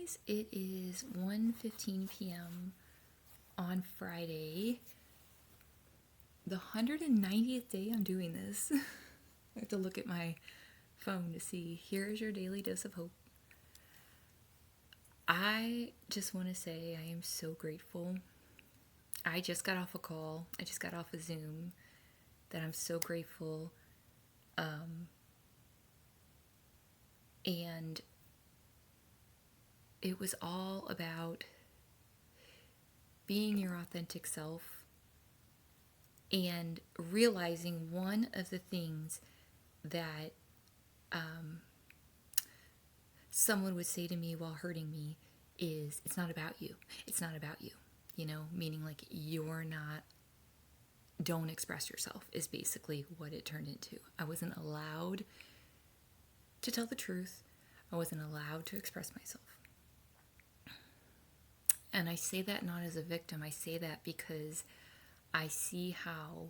guys. It is 1:15 p.m. on Friday, the 190th day I'm doing this. I have to look at my phone to see. Here is your daily dose of hope. I just want to say I am so grateful. I just got off a call. I just got off a Zoom that I'm so grateful. And it was all about being your authentic self and realizing one of the things that someone would say to me while hurting me is, it's not about you. It's not about you. You know, meaning like don't express yourself is basically what it turned into. I wasn't allowed to tell the truth. I wasn't allowed to express myself. And I say that not as a victim. I say that because I see how,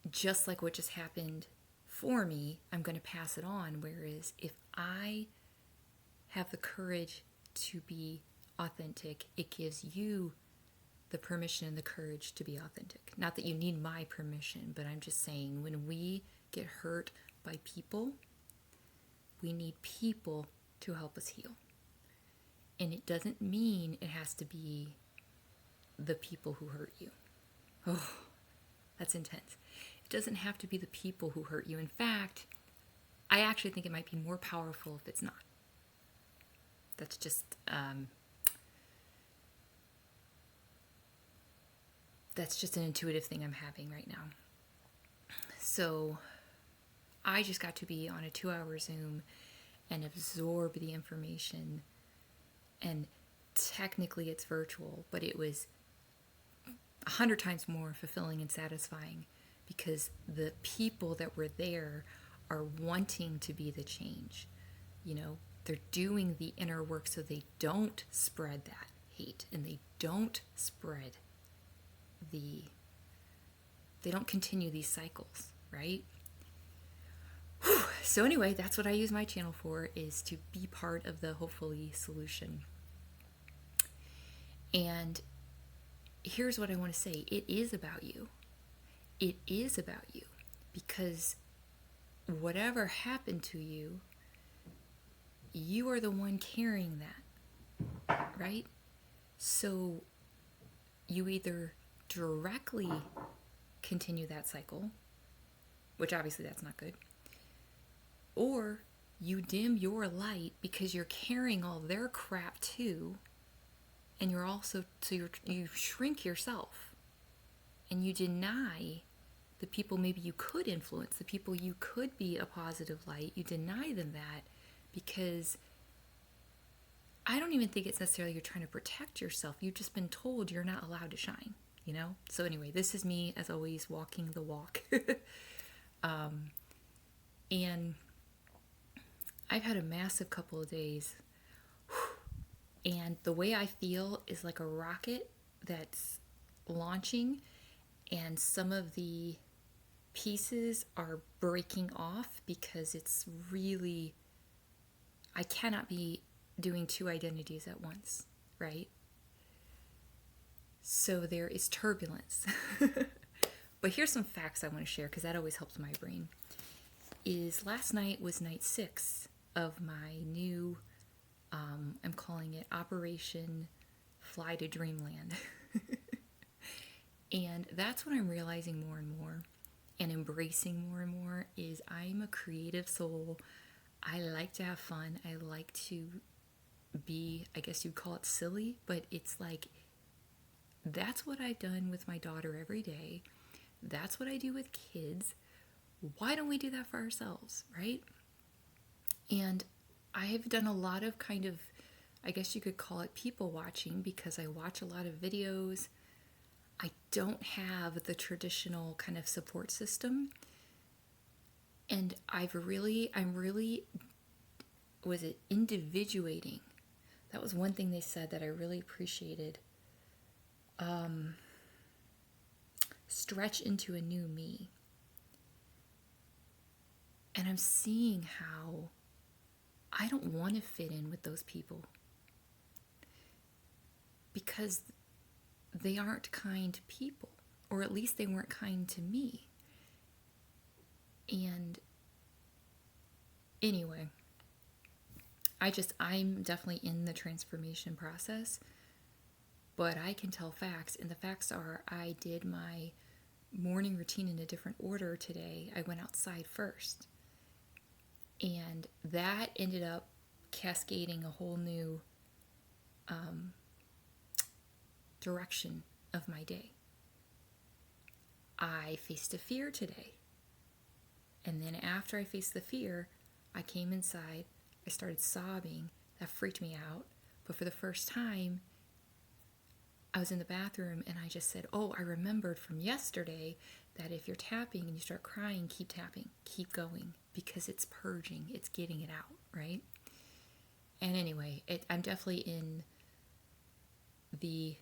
just like what just happened for me, I'm going to pass it on. Whereas if I have the courage to be authentic, it gives you the permission and the courage to be authentic. Not that you need my permission, but I'm just saying when we get hurt by people, we need people to help us heal. And it doesn't mean it has to be the people who hurt you. Oh, that's intense. It doesn't have to be the people who hurt you. In fact, I actually think it might be more powerful if it's not. That's just an intuitive thing I'm having right now. So I just got to be on a 2-hour Zoom and absorb the information. And technically it's virtual, but it was 100 times more fulfilling and satisfying because the people that were there are wanting to be the change. You know, they're doing the inner work so they don't spread that hate and they don't continue these cycles, right? Whew. So anyway, that's what I use my channel for, is to be part of the hopefully solution. And here's what I want to say. It is about you. It is about you. Because whatever happened to you, you are the one carrying that, right? So you either directly continue that cycle, which obviously that's not good, or you dim your light because you're carrying all their crap too, and you're also, so you shrink yourself and you deny the people maybe you could influence, the people you could be a positive light. You deny them that because I don't even think it's necessarily you're trying to protect yourself. You've just been told you're not allowed to shine, you know? So anyway, this is me, as always, walking the walk. And I've had a massive couple of days. And the way I feel is like a rocket that's launching, and some of the pieces are breaking off because it's really, I cannot be doing two identities at once, right? So there is turbulence. But here's some facts I want to share because that always helps my brain. Is last night was night 6 of my new, I'm calling it Operation Fly to Dreamland. And that's what I'm realizing more and more and embracing more and more is I'm a creative soul. I like to have fun. I like to be, I guess you'd call it silly, but it's like, that's what I've done with my daughter every day. That's what I do with kids. Why don't we do that for ourselves, right? And I have done a lot of kind of, I guess you could call it people watching, because I watch a lot of videos. I don't have the traditional kind of support system. And I'm really, was it individuating? That was one thing they said that I really appreciated. Stretch into a new me. And I'm seeing how I don't want to fit in with those people. because they aren't kind people, or at least they weren't kind to me. And anyway, I'm definitely in the transformation process, but I can tell facts, and the facts are I did my morning routine in a different order today. I went outside first, and that ended up cascading a whole new direction of my day. I faced a fear today, and then after I faced the fear, I came inside, I started sobbing. That freaked me out, but for the first time I was in the bathroom and I just said, oh, I remembered from yesterday that if you're tapping and you start crying, keep tapping, keep going, because it's purging, it's getting it out, right? And anyway, I'm definitely in the,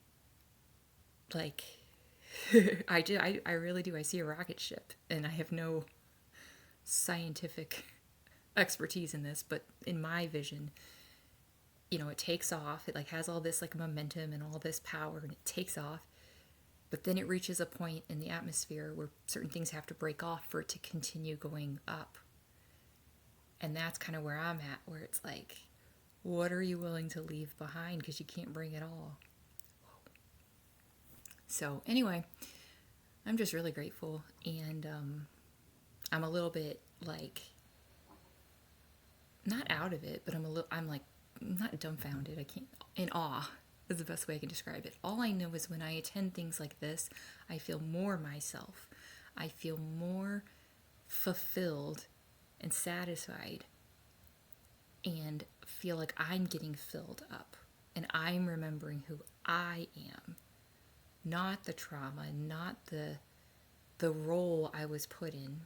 like, I really do. I see a rocket ship, and I have no scientific expertise in this, but in my vision, it takes off. It like has all this like momentum and all this power, and it takes off. But then it reaches a point in the atmosphere where certain things have to break off for it to continue going up. And that's kind of where I'm at, where it's like, what are you willing to leave behind? Because you can't bring it all. So anyway, I'm just really grateful, and I'm a little bit like, not out of it, but I'm like, not dumbfounded. I can't, in awe is the best way I can describe it. All I know is when I attend things like this, I feel more myself. I feel more fulfilled and satisfied, and feel like I'm getting filled up, and I'm remembering who I am, not the trauma, not the role I was put in,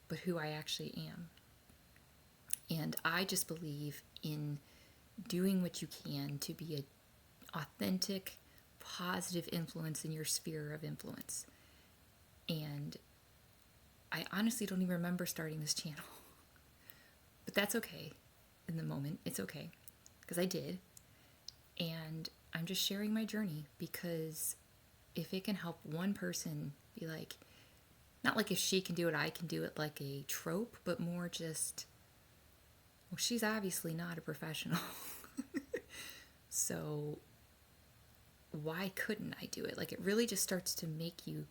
but who I actually am. And I just believe in doing what you can to be an authentic, positive influence in your sphere of influence. And I honestly don't even remember starting this channel. But that's okay. In the moment, it's okay. Because I did. And I'm just sharing my journey, because if it can help one person be like, not like if she can do it, I can do it, like a trope, but more just, well, she's obviously not a professional. So why couldn't I do it? Like, it really just starts to make you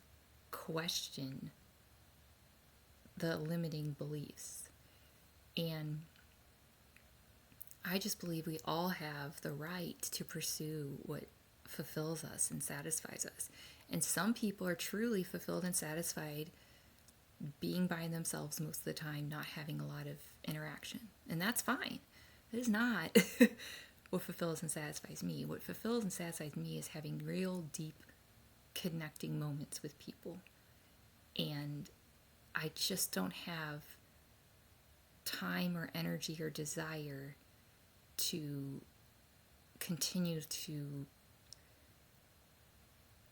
question the limiting beliefs. And I just believe we all have the right to pursue what fulfills us and satisfies us. And some people are truly fulfilled and satisfied being by themselves most of the time, not having a lot of interaction. And that's fine. It is not what fulfills and satisfies me. What fulfills and satisfies me is having real, deep, connecting moments with people. And I just don't have time or energy or desire to continue to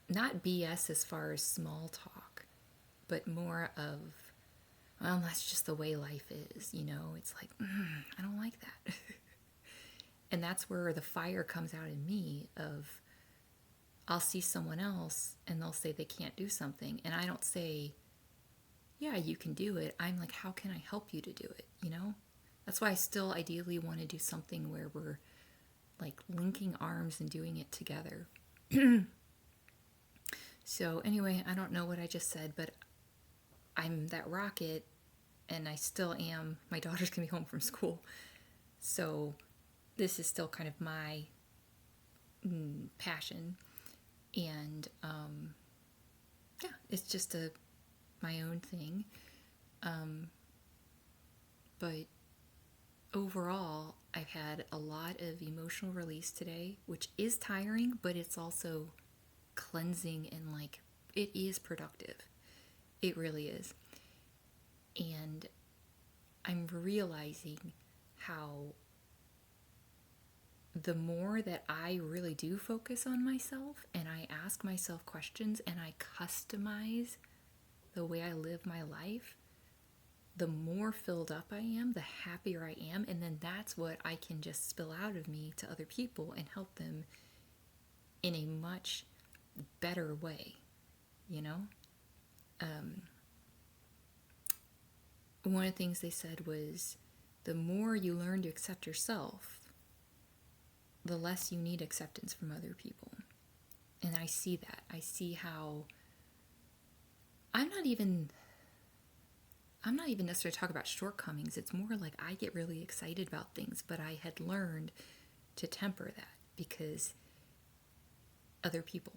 not BS as far as small talk, but more of, well, that's just the way life is, It's like, I don't like that. And that's where the fire comes out in me of, I'll see someone else and they'll say they can't do something. And I don't say, yeah, you can do it. I'm like, how can I help you to do it? That's why I still ideally want to do something where we're like linking arms and doing it together. So anyway, I don't know what I just said, but I'm that rocket, and I still am. My daughter's going to be home from school. So this is still kind of my passion. And yeah, it's just my own thing. But overall, I've had a lot of emotional release today, which is tiring, but it's also cleansing, and like, it is productive. It really is. And I'm realizing how the more that I really do focus on myself, and I ask myself questions, and I customize the way I live my life, the more filled up I am, the happier I am. And then that's what I can just spill out of me to other people and help them in a much better way, you know? One of the things they said was the more you learn to accept yourself, the less you need acceptance from other people. And I see that. I see how I'm not even necessarily talking about shortcomings. It's more like I get really excited about things, but I had learned to temper that because other people.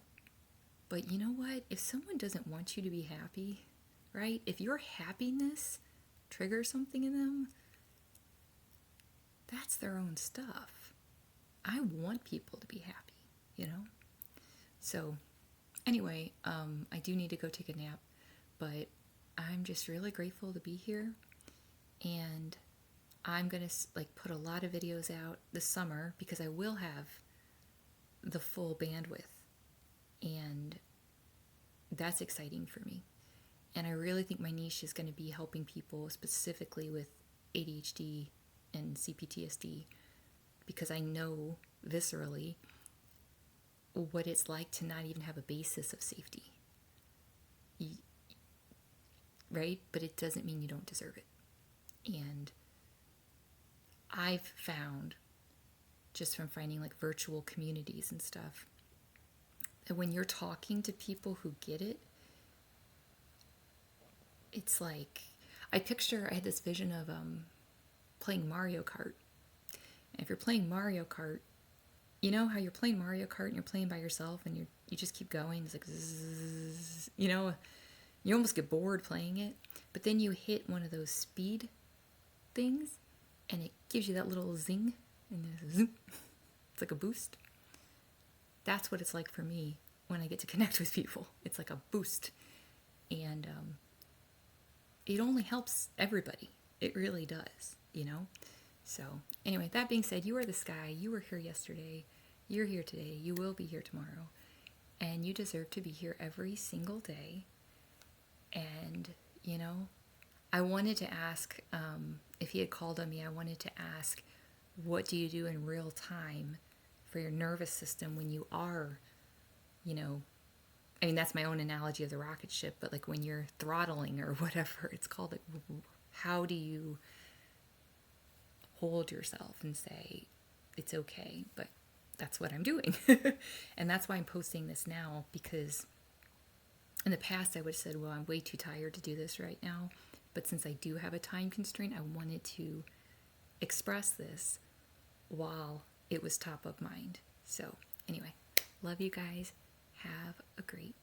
But you know what? If someone doesn't want you to be happy, right? If your happiness triggers something in them, that's their own stuff. I want people to be happy, you know? So anyway, I do need to go take a nap, but I'm just really grateful to be here. And I'm going to put a lot of videos out this summer because I will have the full bandwidth. And that's exciting for me. And I really think my niche is going to be helping people specifically with ADHD and CPTSD because I know viscerally what it's like to not even have a basis of safety. Right? But it doesn't mean you don't deserve it. And I've found, just from finding virtual communities and stuff, that when you're talking to people who get it, it's like, I had this vision of playing Mario Kart. And if you're playing Mario Kart, you know how you're playing Mario Kart and you're playing by yourself and you just keep going. It's like, zzz, you know, you almost get bored playing it. But then you hit one of those speed things and it gives you that little zing. And it's like a boost. That's what it's like for me when I get to connect with people. It's like a boost. And it only helps everybody. It really does, you know? So anyway, that being said, you are the sky. You were here yesterday. You're here today. You will be here tomorrow. And you deserve to be here every single day. And, you know, I wanted to ask, if he had called on me, I wanted to ask, what do you do in real time for your nervous system when you are, you know, I mean, that's my own analogy of the rocket ship, but when you're throttling or whatever it's called, how do you hold yourself and say, it's okay, but that's what I'm doing. And that's why I'm posting this now, because in the past I would have said, well, I'm way too tired to do this right now. But since I do have a time constraint, I wanted to express this while it was top of mind. So anyway, love you guys. Have a great